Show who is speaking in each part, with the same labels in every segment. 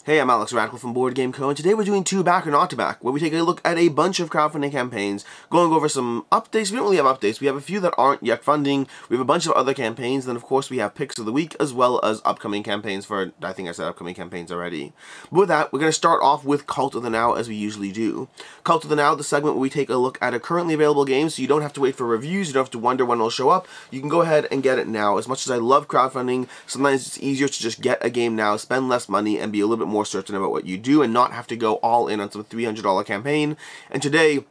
Speaker 1: Hey, I'm Alex Radical from Board Game Co. and today we're doing Two Back or Not to Back, where we take a look at a bunch of crowdfunding campaigns, going over some updates. We don't really have updates. We have a few that aren't yet funding. We have a bunch of other campaigns. Then, of course, we have picks of the week as well as upcoming campaigns for, I think I said upcoming campaigns already. But with that, we're going to start off with Cult of the Now as we usually do. Cult of the Now, the segment where we take a look at a currently available game, so you don't have to wait for reviews. You don't have to wonder when it'll show up. You can go ahead and get it now. As much as I love crowdfunding, sometimes it's easier to just get a game now, spend less money, and be a little bit more certain about what you do and not have to go all in on some $300 campaign. And today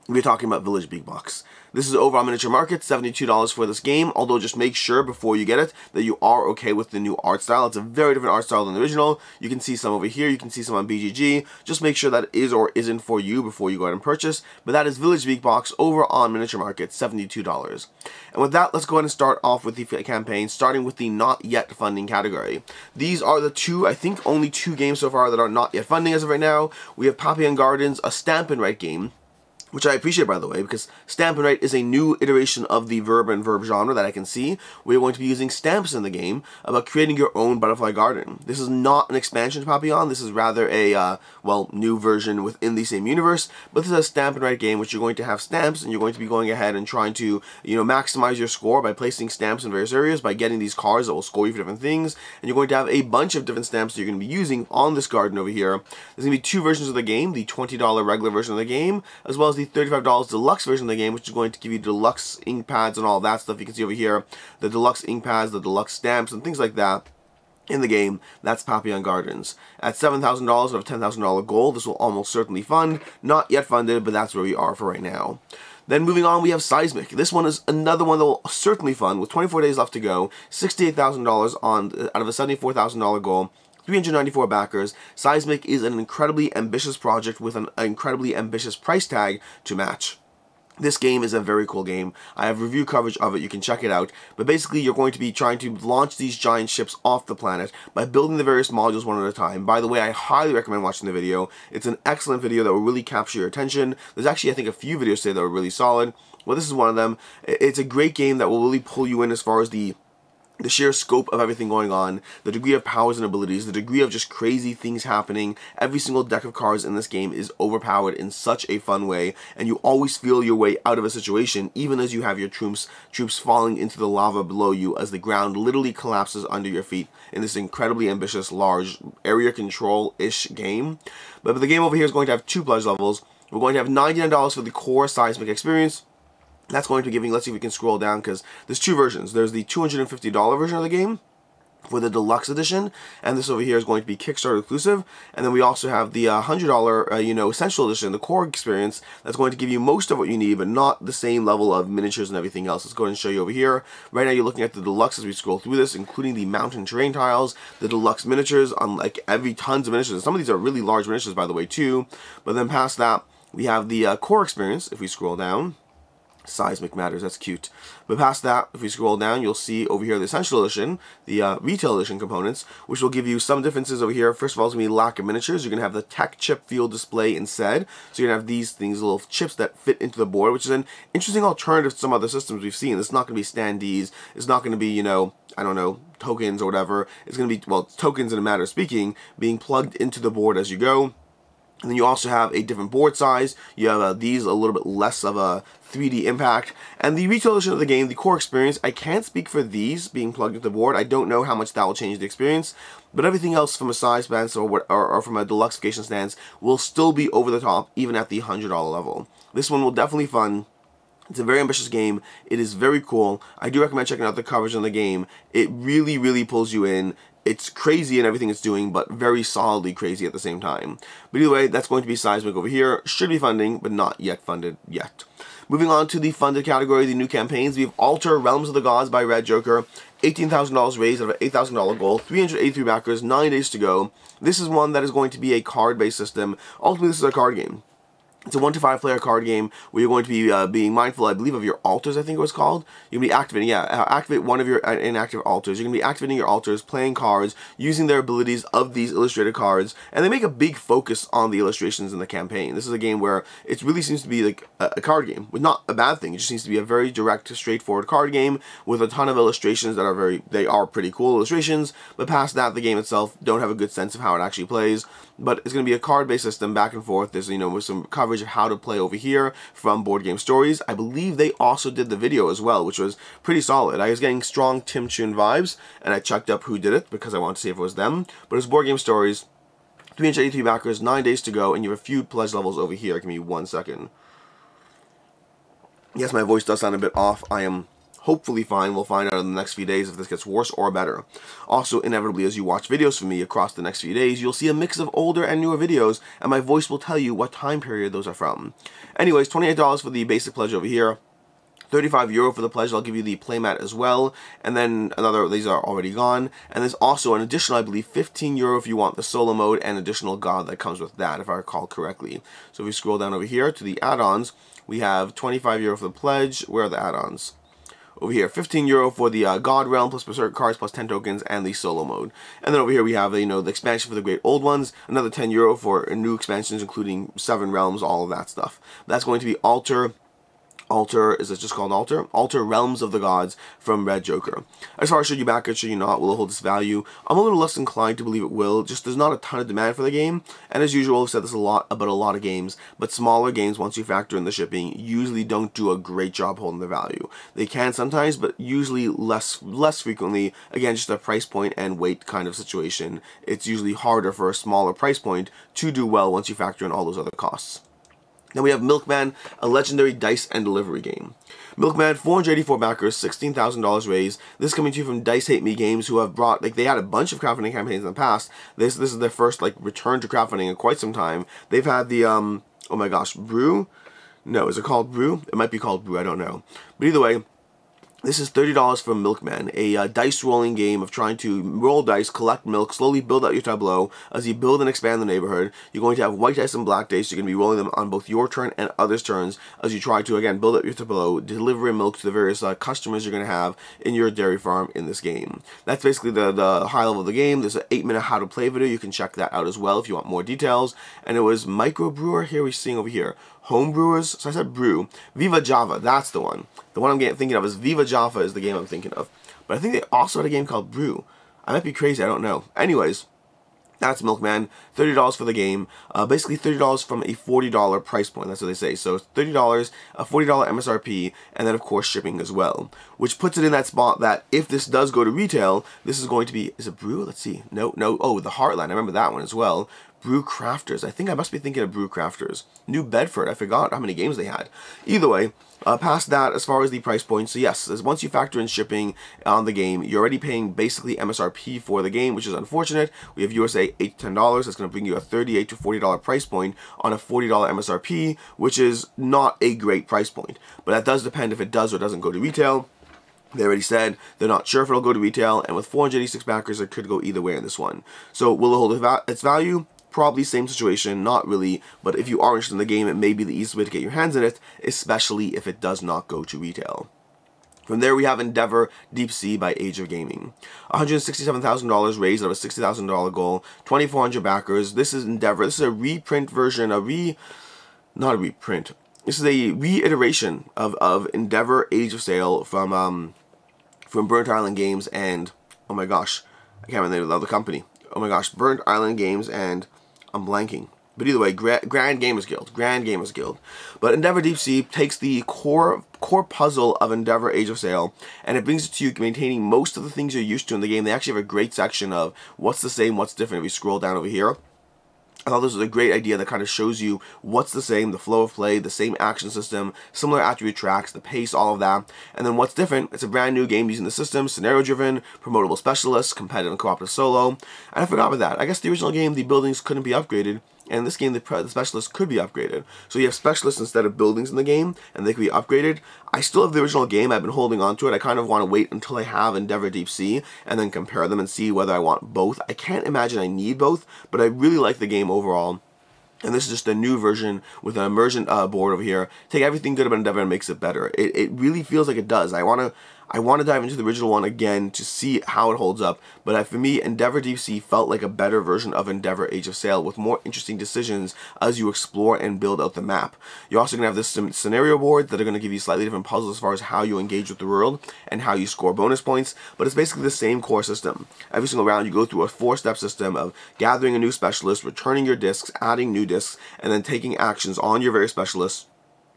Speaker 1: we're talking about Village Big Box. This is over on Miniature Market, $72 for this game, although just make sure before you get it that you are okay with the new art style. It's a very different art style than the original. You can see some over here, you can see some on BGG. Just make sure that it is or isn't for you before you go ahead and purchase. But that is Village Big Box over on Miniature Market, $72. And with that, let's go ahead and start off with the campaign, starting with the not yet funding category. These are the two, I think only two games so far that are not yet funding as of right now. We have Papillon Gardens, a stamp and write game, which I appreciate, by the way, because Stamp and Write is a new iteration of the verb and verb genre that I can see. We're going to be using stamps in the game about creating your own butterfly garden. This is not an expansion to Papillon. This is rather a, new version within the same universe. But this is a Stamp and Write game, which you're going to have stamps, and you're going to be going ahead and trying to, maximize your score by placing stamps in various areas, by getting these cards that will score you for different things. And you're going to have a bunch of different stamps that you're going to be using on this garden over here. There's going to be two versions of the game, the $20 regular version of the game, as well as the $35 deluxe version of the game, which is going to give you deluxe ink pads and all that stuff. You can see over here the deluxe ink pads, the deluxe stamps, and things like that in the game. That's Papillon Gardens. At $7,000 out of $10,000 goal, this will almost certainly fund. Not yet funded, but that's where we are for right now. Then moving on, we have Cysmic. This one is another one that will certainly fund with 24 days left to go. $68,000 out of a $74,000 goal. 394 backers. Cysmic is an incredibly ambitious project with an incredibly ambitious price tag to match. This game is a very cool game. I have review coverage of it. You can check it out. But basically, you're going to be trying to launch these giant ships off the planet by building the various modules one at a time. By the way, I highly recommend watching the video. It's an excellent video that will really capture your attention. There's actually, I think, a few videos today that are really solid. Well, this is one of them. It's a great game that will really pull you in as far as the sheer scope of everything going on, the degree of powers and abilities, the degree of just crazy things happening. Every single deck of cards in this game is overpowered in such a fun way, and you always feel your way out of a situation, even as you have your troops falling into the lava below you as the ground literally collapses under your feet in this incredibly ambitious, large, area control-ish game. But the game over here is going to have two pledge levels. We're going to have $99 for the core Seismic experience. That's going to be giving, let's see if we can scroll down, because there's two versions. There's the $250 version of the game for the deluxe edition, and this over here is going to be Kickstarter exclusive. And then we also have the $100, essential edition, the core experience, that's going to give you most of what you need, but not the same level of miniatures and everything else. Let's go ahead and show you over here. Right now you're looking at the deluxe as we scroll through this, including the mountain terrain tiles, the deluxe miniatures, on like tons of miniatures. Some of these are really large miniatures, by the way, too. But then past that, we have the core experience, if we scroll down. Seismic matters, that's cute. But past that, if we scroll down, you'll see over here the Essential Edition, the Retail Edition components, which will give you some differences over here. First of all, it's going to be lack of miniatures. You're going to have the Tech Chip Field Display instead. So you're going to have these things, little chips that fit into the board, which is an interesting alternative to some other systems we've seen. It's not going to be standees. It's not going to be, I don't know, tokens or whatever. It's going to be, well, tokens in a matter of speaking, being plugged into the board as you go. And then you also have a different board size. You have these a little bit less of a 3D impact. And the retail edition of the game, the core experience, I can't speak for these being plugged into the board. I don't know how much that will change the experience. But everything else from a size stance or from a deluxeification stance will still be over the top, even at the $100 level. This one will definitely fund. It's a very ambitious game. It is very cool. I do recommend checking out the coverage on the game. It really, really pulls you in. It's crazy in everything it's doing, but very solidly crazy at the same time. But either way, that's going to be Seismic over here. Should be funding, but not yet funded yet. Moving on to the funded category, the new campaigns. We have Alter Realms of the Gods by Red Joker. $18,000 raised out of an $8,000 goal. 383 backers, 9 days to go. This is one that is going to be a card-based system. Ultimately, this is a card game. It's a 1 to 5 player card game where you're going to be being mindful, I believe, of your altars, I think it was called. You're going to be activating, activate one of your inactive altars. You're going to be activating your altars, playing cards, using their abilities of these illustrated cards, and they make a big focus on the illustrations in the campaign. This is a game where it really seems to be like a card game, with not a bad thing. It just seems to be a very direct, straightforward card game with a ton of illustrations that are they are pretty cool illustrations, but past that, the game itself don't have a good sense of how it actually plays. But it's going to be a card-based system, back and forth. There's, with some coverage of how to play over here from Board Game Stories. I believe they also did the video as well, which was pretty solid. I was getting strong Tim Chun vibes, and I checked up who did it because I wanted to see if it was them. But it's Board Game Stories, 383 backers, 9 days to go, and you have a few pledge levels over here. Give me 1 second. Yes, my voice does sound a bit off. I am hopefully fine. We'll find out in the next few days if this gets worse or better. Also, inevitably, as you watch videos from me across the next few days, you'll see a mix of older and newer videos, and my voice will tell you what time period those are from. Anyways, $28 for the basic pledge over here. €35 for the pledge. I'll give you the playmat as well, and then these are already gone, and there's also an additional, I believe, €15 if you want the solo mode and additional god that comes with that, if I recall correctly. So if we scroll down over here to the add-ons, we have €25 for the pledge. Where are the add-ons? Over here, €15 for the God Realm plus Berserk cards plus 10 tokens and the solo mode. And then over here we have, the expansion for the Great Old Ones, another €10 for new expansions including 7 realms, all of that stuff. That's going to be Altar, is it just called Altar? Altar Realms of the Gods from Red Joker. As far as should you back it, should you not, will it hold its value? I'm a little less inclined to believe it will. Just there's not a ton of demand for the game, and as usual, I've said this a lot about a lot of games, but smaller games, once you factor in the shipping, usually don't do a great job holding the value. They can sometimes, but usually less frequently. Again, just a price point and weight kind of situation. It's usually harder for a smaller price point to do well once you factor in all those other costs. Then we have Milkman, a legendary dice and delivery game. Milkman, 484 backers, $16,000 raised. This is coming to you from Dice Hate Me Games, who have brought, they had a bunch of crowdfunding campaigns in the past. This is their first, return to crowdfunding in quite some time. They've had the, oh my gosh, Brew? No, is it called Brew? It might be called Brew, I don't know. But either way, this is $30 from Milkman, a dice rolling game of trying to roll dice, collect milk, slowly build out your tableau. As you build and expand the neighborhood, you're going to have white dice and black dice. You're going to be rolling them on both your turn and others' turns as you try to, again, build up your tableau, deliver milk to the various customers you're going to have in your dairy farm in this game. That's basically the high level of the game. There's an 8-minute how to play video. You can check that out as well if you want more details. And it was Microbrewer, here we're seeing over here. Homebrewers, so I said Brew. Viva Java, that's the one. The one I'm thinking of is Viva Java is the game I'm thinking of. But I think they also had a game called Brew. I might be crazy, I don't know. Anyways, that's Milkman. $30 for the game. Basically $30 from a $40 price point, that's what they say. So it's $30, a $40 MSRP, and then of course shipping as well. Which puts it in that spot that if this does go to retail, this is going to be, is it Brew? Let's see. No, oh, the Heartland, I remember that one as well. Brew Crafters. I think I must be thinking of Brew Crafters. New Bedford. I forgot how many games they had. Either way, past that, as far as the price point, so yes, once you factor in shipping on the game, you're already paying basically MSRP for the game, which is unfortunate. We have USA $8 to $10. That's going to bring you a $38 to $40 price point on a $40 MSRP, which is not a great price point. But that does depend if it does or doesn't go to retail. They already said they're not sure if it'll go to retail, and with 486 backers, it could go either way in this one. So will it hold its value? Probably same situation, not really, but if you are interested in the game, it may be the easiest way to get your hands in it, especially if it does not go to retail. From there, we have Endeavor Deep Sea by Age of Gaming. $167,000 raised out of a $60,000 goal, 2,400 backers. This is Endeavor. This is a reprint version, not a reprint. This is a reiteration of Endeavor Age of Sail from Burnt Island Games and, oh my gosh, I can't remember the name of the company. Oh my gosh, Burnt Island Games and I'm blanking. But either way, Grand Gamers Guild. But Endeavor Deep Sea takes the core puzzle of Endeavor Age of Sail, and it brings it to you maintaining most of the things you're used to in the game. They actually have a great section of what's the same, what's different. If you scroll down over here, I thought this was a great idea that kind of shows you what's the same, the flow of play, the same action system, similar attribute tracks, the pace, all of that. And then what's different, it's a brand new game using the system, scenario-driven, promotable specialists, competitive and cooperative solo. And I forgot about that. I guess the original game, the buildings couldn't be upgraded. And in this game, the specialists could be upgraded. So you have specialists instead of buildings in the game, and they can be upgraded. I still have the original game. I've been holding on to it. I kind of want to wait until I have Endeavor Deep Sea, and then compare them and see whether I want both. I can't imagine I need both, but I really like the game overall. And this is just a new version with an immersion board over here. Take everything good about Endeavor and makes it better. It really feels like it does. I want to dive into the original one again to see how it holds up. But for me, Endeavor Deep Sea felt like a better version of Endeavor Age of Sail with more interesting decisions as you explore and build out the map. You're also going to have this scenario board that are going to give you slightly different puzzles as far as how you engage with the world and how you score bonus points. But it's basically the same core system. Every single round you go through a 4-step system of gathering a new specialist, returning your discs, adding new discs, and then taking actions on your various specialists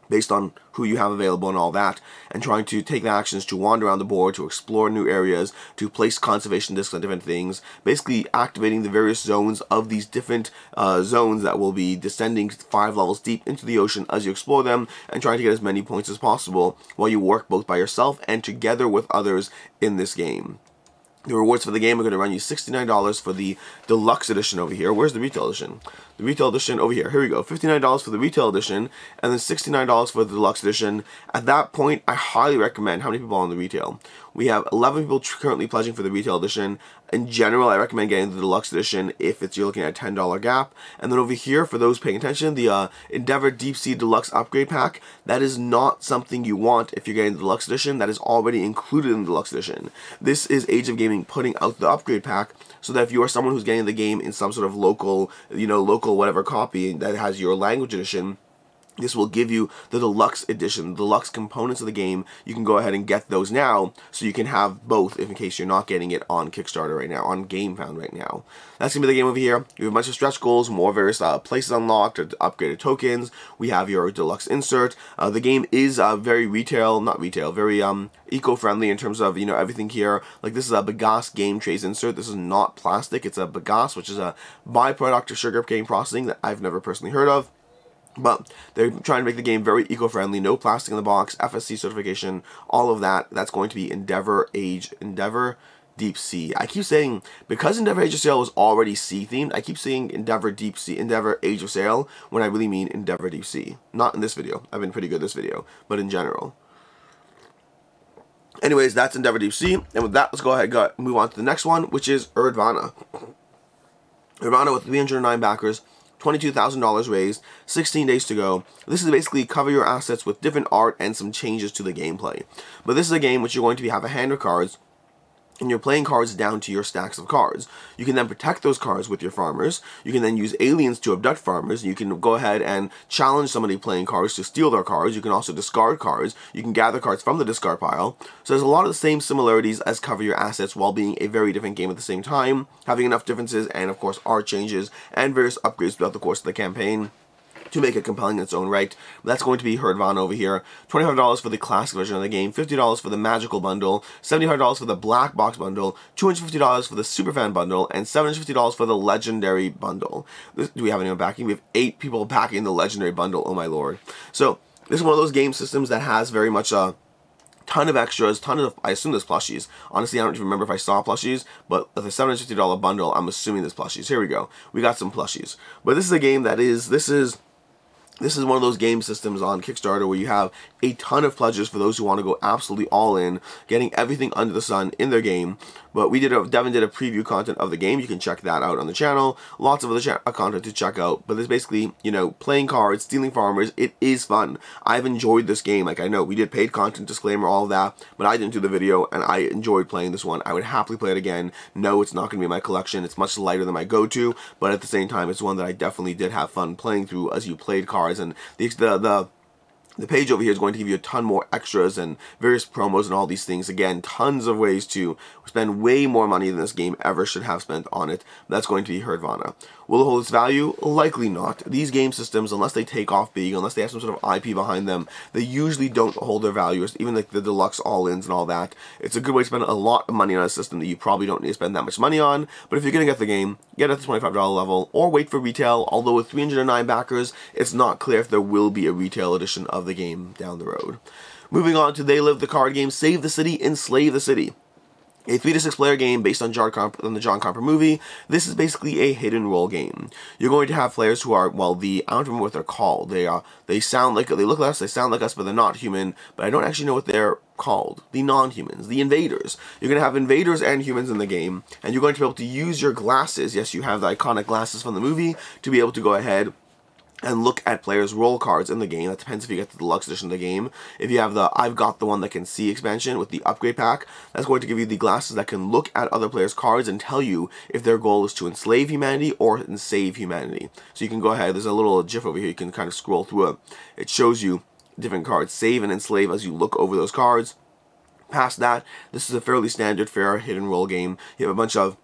Speaker 1: based on who you have available and all that, and trying to take the actions to wander around the board, to explore new areas, to place conservation discs on different things, basically activating the various zones of these different zones that will be descending 5 levels deep into the ocean as you explore them, and trying to get as many points as possible while you work both by yourself and together with others in this game. The rewards for the game are going to run you $69 for the deluxe edition over here. Where's the retail edition? The retail edition over here. Here we go. $59 for the retail edition, and then $69 for the deluxe edition. At that point, I highly recommend. How many people are on the retail? We have 11 people currently pledging for the retail edition. In general, I recommend getting the deluxe edition if you're looking at a $10 gap. And then over here, for those paying attention, the Endeavor Deep Sea Deluxe Upgrade Pack, that is not something you want if you're getting the deluxe edition. That is already included in the deluxe edition. This is Age of Gaming putting out the upgrade pack so that if you are someone who's getting the game in some sort of local, local whatever copy that has your language edition, this will give you the deluxe edition, the deluxe components of the game. You can go ahead and get those now, so you can have both in case you're not getting it on Kickstarter right now, on GameFound right now. That's going to be the game over here. We have a bunch of stretch goals, more various places unlocked, or upgraded tokens. We have your deluxe insert. The game is very very eco-friendly in terms of, everything here. Like, this is a bagasse game trays insert. This is not plastic. It's a bagasse, which is a byproduct of sugar cane processing that I've never personally heard of. But they're trying to make the game very eco-friendly, no plastic in the box, FSC certification, all of that. That's going to be Endeavor Deep Sea. I keep saying, because Endeavor Age of Sail was already sea-themed, I keep saying Endeavor Deep Sea, Endeavor Age of Sail, when I really mean Endeavor Deep Sea. Not in this video. I've been pretty good this video, but in general. Anyways, that's Endeavor Deep Sea. And with that, let's go ahead and move on to the next one, which is Herdvana. Herdvana with 309 backers. $22,000 raised, 16 days to go. This is basically cover your assets with different art and some changes to the gameplay. But this is a game which you're going to have a hand of cards, and you're playing cards down to your stacks of cards. You can then protect those cards with your farmers. You can then use aliens to abduct farmers. You can go ahead and challenge somebody playing cards to steal their cards. You can also discard cards. You can gather cards from the discard pile. So there's a lot of the same similarities as Cover Your Assets while being a very different game at the same time, having enough differences and, of course, art changes and various upgrades throughout the course of the campaign to make it compelling in its own right. That's going to be Herdvana over here. $25 for the classic version of the game, $50 for the magical bundle, $75 for the black box bundle, $250 for the superfan bundle, and $750 for the legendary bundle. Do we have anyone backing? We have 8 people backing the legendary bundle, oh my lord. So, this is one of those game systems that has very much a ton of extras, I assume there's plushies. Honestly, I don't even remember if I saw plushies, but with a $750 bundle, I'm assuming there's plushies. Here we go. We got some plushies. But this is a game that this is one of those game systems on Kickstarter where you have a ton of pledges for those who want to go absolutely all in, getting everything under the sun in their game. But Devin did a preview content of the game. You can check that out on the channel. Lots of other content to check out. But there's basically, playing cards, stealing farmers. It is fun. I've enjoyed this game. Like, I know we did paid content, disclaimer, all of that, but I didn't do the video, and I enjoyed playing this one. I would happily play it again. No, it's not going to be in my collection. It's much lighter than my go-to, but at the same time, it's one that I definitely did have fun playing through as you played cards. And the page over here is going to give you a ton more extras and various promos and all these things. Again, tons of ways to spend way more money than this game ever should have spent on it. That's going to be Herdvana. Will it hold its value? Likely not. These game systems, unless they take off big, unless they have some sort of IP behind them, they usually don't hold their value, even like the deluxe all-ins and all that. It's a good way to spend a lot of money on a system that you probably don't need to spend that much money on, but if you're going to get the game, get it at the $25 level, or wait for retail, although with 309 backers, it's not clear if there will be a retail edition of the game down the road. Moving on to They Live the card game, Save the City, Enslave the City. A 3 to 6 player game based on the John Carpenter movie. This is basically a hidden role game. You're going to have players who are, well, I don't remember what they're called. They sound like, they look like us, they sound like us, but they're not human. But I don't actually know what they're called. The non-humans, the invaders. You're going to have invaders and humans in the game, and you're going to be able to use your glasses. Yes, you have the iconic glasses from the movie to be able to go ahead and look at players' roll cards in the game. That depends if you get the deluxe edition of the game. If you have the I've Got the One That Can See expansion with the upgrade pack, that's going to give you the glasses that can look at other players' cards and tell you if their goal is to enslave humanity or save humanity. So you can go ahead, there's a little GIF over here, you can kind of scroll through it. It shows you different cards, save and enslave, as you look over those cards. Past that, this is a fairly standard, fair hidden roll game. You have a bunch of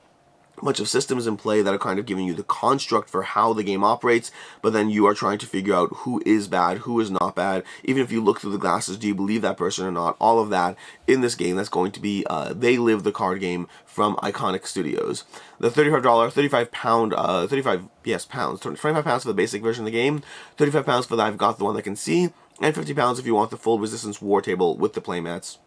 Speaker 1: systems in play that are kind of giving you the construct for how the game operates, but then you are trying to figure out who is bad, who is not bad. Even if you look through the glasses, do you believe that person or not? All of that in this game. That's going to be They Live, the card game from Iconic Studios. The £25 pounds for the basic version of the game, £35 for the I've Got the One That Can See, and £50 if you want the full Resistance War table with the playmats.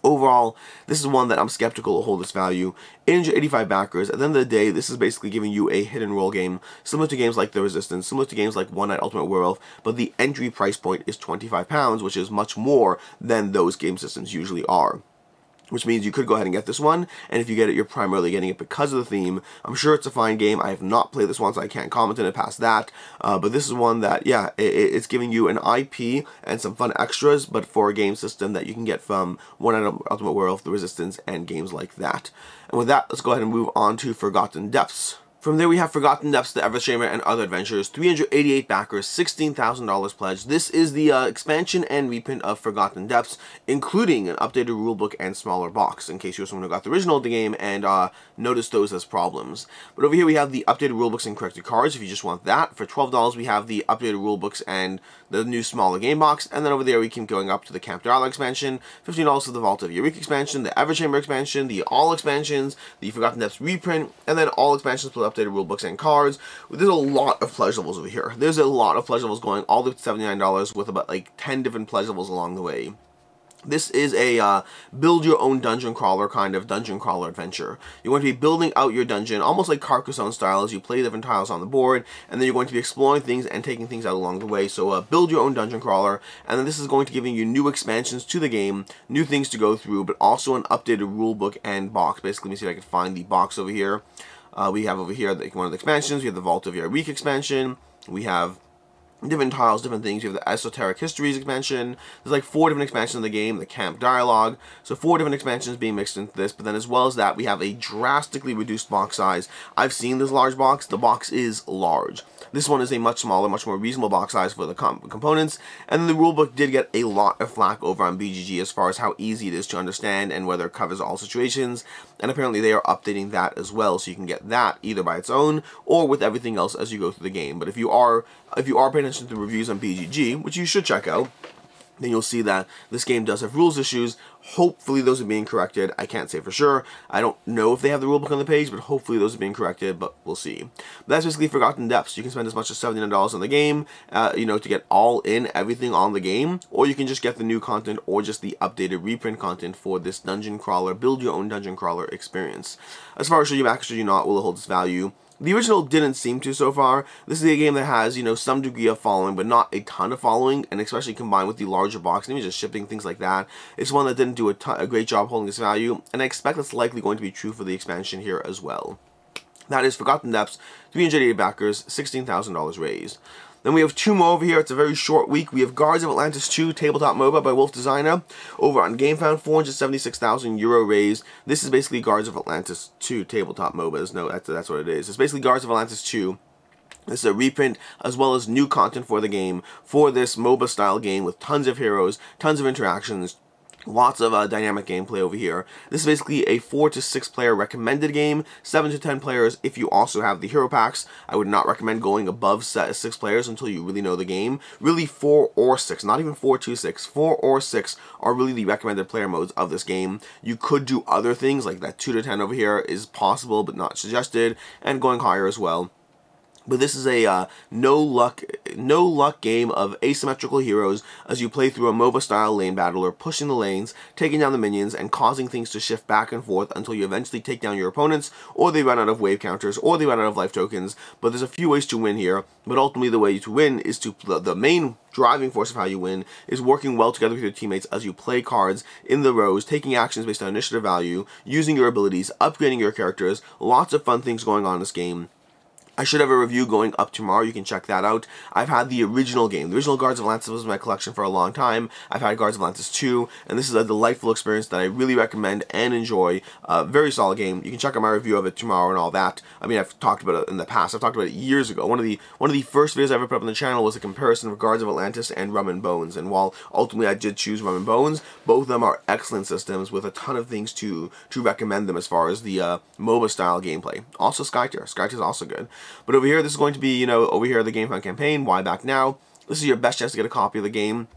Speaker 1: Overall, this is one that I'm skeptical will hold its value. 885 backers. At the end of the day, this is basically giving you a hidden roll game, similar to games like The Resistance, similar to games like One Night Ultimate Werewolf, but the entry price point is £25, which is much more than those game systems usually are. Which means you could go ahead and get this one, and if you get it, you're primarily getting it because of the theme. I'm sure it's a fine game. I have not played this one, so I can't comment on it past that. But this is one that, yeah, it's giving you an IP and some fun extras, but for a game system that you can get from One Night Ultimate Werewolf, The Resistance, and games like that. And with that, let's go ahead and move on to Forgotten Depths. From there we have Forgotten Depths, The Everchamber, and Other Adventures. 388 backers, $16,000 pledged. This is the expansion and reprint of Forgotten Depths, including an updated rulebook and smaller box, in case you're someone who got the original of the game and noticed those as problems. But over here we have the updated rulebooks and corrected cards, if you just want that. For $12 we have the updated rulebooks and the new smaller game box, and then over there we keep going up to the Camp Darla expansion, $15 for the Vault of Eureka expansion, the Everchamber expansion, the All expansions, the Forgotten Depths reprint, and then all expansions with updated rulebooks and cards. There's a lot of pledge levels over here. There's a lot of pledge levels going all the way to $79 with about like 10 different pledge levels along the way. This is a build your own dungeon crawler kind of dungeon crawler adventure. You're going to be building out your dungeon almost like Carcassonne style as you play different tiles on the board, and then you're going to be exploring things and taking things out along the way. So build your own dungeon crawler, and then this is going to give you new expansions to the game, new things to go through, but also an updated rulebook and box. Basically, let me see if I can find the box over here. We have over here one of the expansions. We have the Vault of Eureka expansion. We have different tiles, different things. You have the Esoteric Histories expansion. There's like 4 different expansions in the game. The Camp Dialogue. So 4 different expansions being mixed into this. But then as well as that, we have a drastically reduced box size. I've seen this large box. The box is large. This one is a much smaller, much more reasonable box size for the components. And then the rulebook did get a lot of flack over on BGG as far as how easy it is to understand and whether it covers all situations. And apparently they are updating that as well, so you can get that either by its own or with everything else as you go through the game. But if you are paying attention to the reviews on BGG, which you should check out, then you'll see that this game does have rules issues. Hopefully those are being corrected. I can't say for sure. I don't know if they have the rulebook on the page, but hopefully those are being corrected, but we'll see. But that's basically Forgotten Depths. You can spend as much as $79 on the game, to get all in, everything on the game, or you can just get the new content or just the updated reprint content for this dungeon crawler, build your own dungeon crawler experience. As far as should you back, should you not, will it hold its value? The original didn't seem to so far. This is a game that has, some degree of following, but not a ton of following, and especially combined with the larger box, and even just shipping, things like that. It's one that didn't do a great job holding its value, and I expect that's likely going to be true for the expansion here as well. That is Forgotten Depths, 388 backers, $16,000 raised. Then we have 2 more over here. It's a very short week. We have Guards of Atlantis II Tabletop MOBA by Wolf Designer over on GameFound, €476,000 raised. This is basically Guards of Atlantis II Tabletop MOBAs. No, that's what it is. It's basically Guards of Atlantis II. This is a reprint as well as new content for the game for this MOBA style game with tons of heroes, tons of interactions, lots of dynamic gameplay over here. This is basically a 4 to 6 player recommended game, 7 to 10 players if you also have the hero packs. I would not recommend going above 6 players until you really know the game. Really 4 or 6, not even 4 to 6, 4 or 6 are really the recommended player modes of this game. You could do other things like that 2 to 10 over here is possible but not suggested, and going higher as well. But this is a no luck game of asymmetrical heroes as you play through a MOBA-style lane battler, pushing the lanes, taking down the minions, and causing things to shift back and forth until you eventually take down your opponents, or they run out of wave counters, or they run out of life tokens. But there's a few ways to win here, but ultimately the way to win is to, the main driving force of how you win is working well together with your teammates as you play cards in the rows, taking actions based on initiative value, using your abilities, upgrading your characters, lots of fun things going on in this game. I should have a review going up tomorrow. You can check that out. I've had the original game. The original Guards of Atlantis was in my collection for a long time. I've had Guards of Atlantis 2, and this is a delightful experience that I really recommend and enjoy. Very solid game. You can check out my review of it tomorrow and all that. I mean, I've talked about it in the past. I've talked about it years ago. One of the first videos I ever put up on the channel was a comparison of Guards of Atlantis and Rum and Bones. And while ultimately I did choose Rum and Bones, both of them are excellent systems with a ton of things to recommend them as far as the MOBA style gameplay. Also Skytier. Skytier is also good. But over here, this is going to be, you know, over here, the GameFound campaign. Why back now? This is your best chance to get a copy of the game.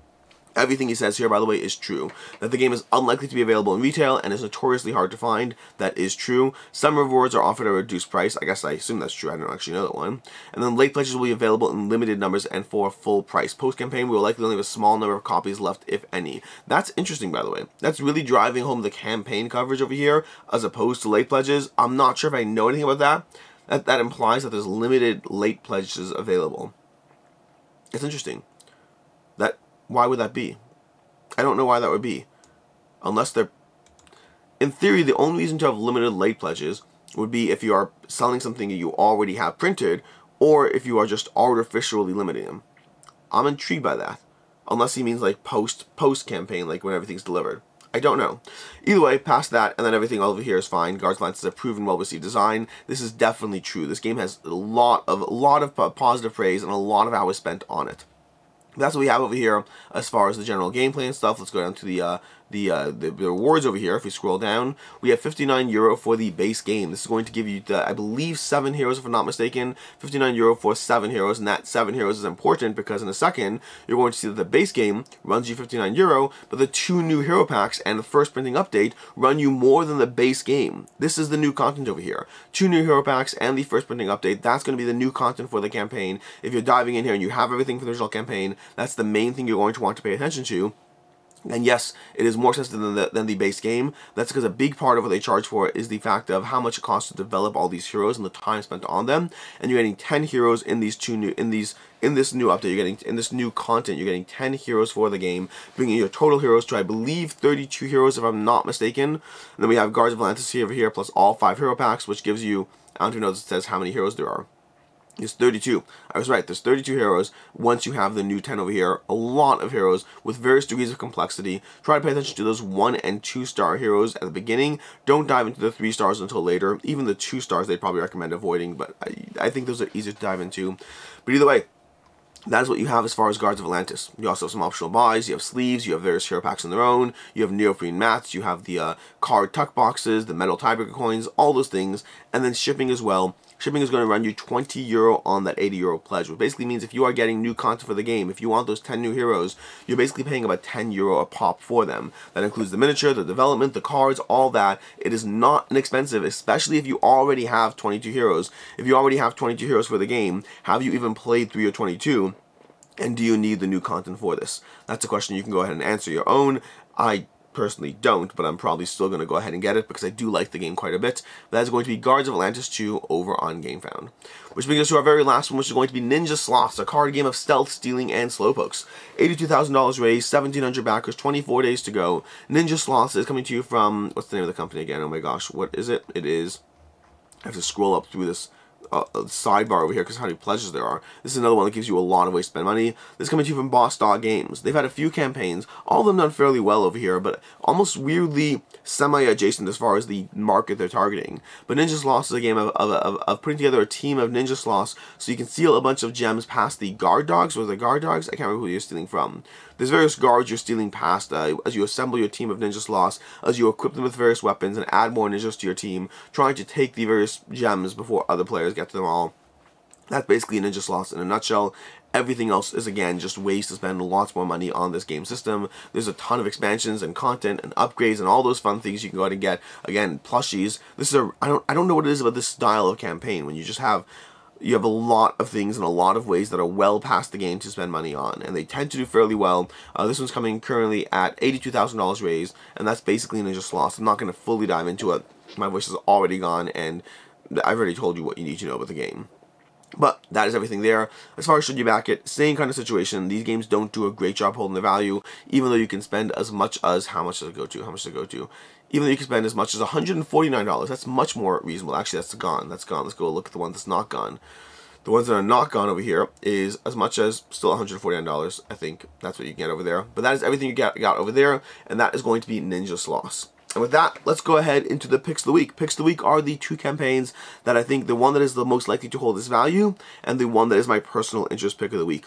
Speaker 1: Everything he says here, by the way, is true. That the game is unlikely to be available in retail and is notoriously hard to find. That is true. Some rewards are offered at a reduced price. I assume that's true. I don't actually know that one. And then late pledges will be available in limited numbers and for full price. Post-campaign, we will likely only have a small number of copies left, if any. That's interesting, by the way. That's really driving home the campaign coverage over here, as opposed to late pledges. I'm not sure if I know anything about that. That implies that there's limited late pledges available. It's interesting. Why would that be? I don't know why that would be. Unless they're... In theory, the only reason to have limited late pledges would be if you are selling something that you already have printed, or if you are just artificially limiting them. I'm intrigued by that. Unless he means like post-campaign, like when everything's delivered. I don't know. Either way, past that, and then everything over here is fine. Guards of Atlantis is a proven, well-received design. This is definitely true. This game has a lot of positive praise and a lot of hours spent on it. That's what we have over here as far as the general gameplay and stuff. Let's go down to the rewards over here. If we scroll down, we have €59 for the base game. This is going to give you, I believe, 7 heroes, if I'm not mistaken. €59 for 7 heroes, and that 7 heroes is important because in a second, you're going to see that the base game runs you €59, but the 2 new hero packs and the first printing update run you more than the base game. This is the new content over here. 2 new hero packs and the first printing update. That's going to be the new content for the campaign. If you're diving in here and you have everything for the original campaign, that's the main thing you're going to want to pay attention to. And yes, it is more expensive than the base game. That's because a big part of what they charge for is the fact of how much it costs to develop all these heroes and the time spent on them. And you're getting 10 heroes in these in this new update. You're getting in this new content. You're getting 10 heroes for the game, bringing your total heroes to, I believe, 32 heroes if I'm not mistaken. And then we have Guards of Atlantis over here plus all 5 hero packs, which gives you, I don't know if it says how many heroes there are. It's 32. I was right. There's 32 heroes once you have the new 10 over here. A lot of heroes with various degrees of complexity. Try to pay attention to those 1 and 2 star heroes at the beginning. Don't dive into the 3 stars until later. Even the 2 stars they'd probably recommend avoiding, but I think those are easier to dive into. But either way, that is what you have as far as Guards of Atlantis. You also have some optional buys, you have sleeves, you have various hero packs on their own, you have neoprene mats, you have the card tuck boxes, the metal tiebreaker coins, all those things, and then shipping as well. Shipping is going to run you €20 on that €80 pledge, which basically means if you are getting new content for the game, if you want those 10 new heroes, you're basically paying about €10 a pop for them. That includes the miniature, the development, the cards, all that. It is not inexpensive, especially if you already have 22 heroes. If you already have 22 heroes for the game, have you even played 3 or 22? And do you need the new content for this? That's a question you can go ahead and answer your own. I personally don't, but I'm probably still going to go ahead and get it because I do like the game quite a bit. That is going to be Guards of Atlantis 2 over on GameFound. Which brings us to our very last one, which is going to be Ninja Sloths, a card game of stealth, stealing, and slowpokes. $82,000 raised, 1,700 backers, 24 days to go. Ninja Sloths is coming to you from, what's the name of the company again? Oh my gosh, what is it? It is, I have to scroll up through this sidebar over here because how many pledges there are. This is another one that gives you a lot of ways to spend money. This is coming to you from Boss Dog Games. They've had a few campaigns, all of them done fairly well over here, but almost weirdly semi-adjacent as far as the market they're targeting. But Ninja Sloths is a game of putting together a team of Ninja Sloths so you can steal a bunch of gems past the guard dogs, or the guard dogs? I can't remember who you're stealing from. There's various guards you're stealing past as you assemble your team of Ninja Sloths, as you equip them with various weapons and add more ninjas to your team, trying to take the various gems before other players get to them all. That's basically Ninja Sloths in a nutshell. Everything else is, again, just ways to spend lots more money on this game system. There's a ton of expansions and content and upgrades and all those fun things you can go out and get. Again, plushies. This is I don't know what it is about this style of campaign when you just have... You have a lot of things and a lot of ways that are well past the game to spend money on, and they tend to do fairly well. This one's coming currently at $82,000 raised, and that's basically Ninja Sloths. I'm not going to fully dive into it. My voice is already gone, and I've already told you what you need to know about the game. But that is everything there. As far as should you back it, same kind of situation. These games don't do a great job holding the value, even though you can spend as much as, how much does it go to? How much does it go to? Even though you can spend as much as $149. That's much more reasonable. Actually, that's gone. That's gone. Let's go look at the one that's not gone. The ones that are not gone over here is as much as still $149. I think that's what you get over there. But that is everything you got over there, and that is going to be Ninja Sloths. And with that, let's go ahead into the picks of the week. Picks of the week are the two campaigns that I think, the one that is the most likely to hold this value, and the one that is my personal interest pick of the week.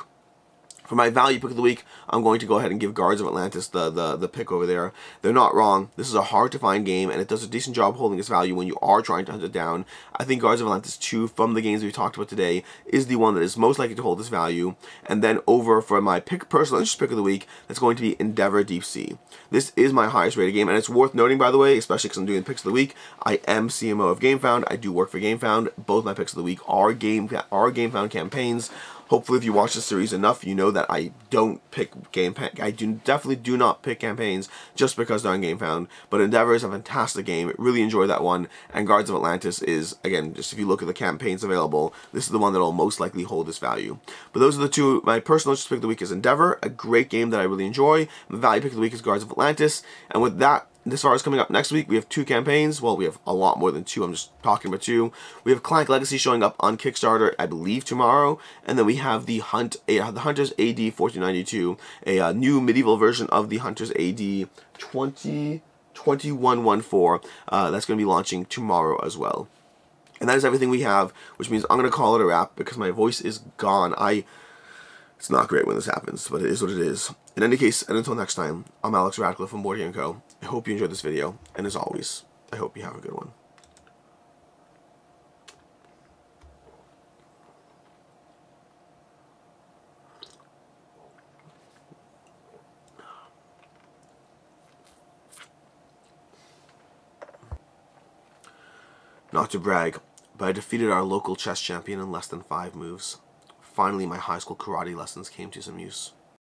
Speaker 1: For my value pick of the week, I'm going to go ahead and give Guards of Atlantis the pick over there. They're not wrong. This is a hard to find game, and it does a decent job holding its value when you are trying to hunt it down. I think Guards of Atlantis 2, from the games we talked about today, is the one that is most likely to hold this value. And then over for my personal interest pick of the week, that's going to be Endeavor Deep Sea. This is my highest rated game, and it's worth noting, by the way, especially because I'm doing picks of the week, I am CMO of GameFound. I do work for GameFound. Both my picks of the week are GameFound campaigns. Hopefully, if you watch the series enough, you know that I don't pick I definitely do not pick campaigns just because they're on GameFound. But Endeavor is a fantastic game. Really enjoyed that one. And Guards of Atlantis is, again, just if you look at the campaigns available, this is the one that will most likely hold this value. But those are the two. My personal interest pick of the week is Endeavor, a great game that I really enjoy. My value pick of the week is Guards of Atlantis. And with that, as far as coming up next week, we have two campaigns. Well, we have a lot more than two. I'm just talking about two. We have Clank Legacy showing up on Kickstarter, I believe, tomorrow. And then we have the Hunters AD 1492, a new medieval version of the Hunters AD 2114. That's going to be launching tomorrow as well. And that is everything we have, which means I'm going to call it a wrap because my voice is gone. It's not great when this happens, but it is what it is. In any case, and until next time, I'm Alex Radcliffe from Board Game Co. I hope you enjoyed this video, and as always, I hope you have a good one. Not to brag, but I defeated our local chess champion in less than 5 moves. Finally, my high school karate lessons came to some use.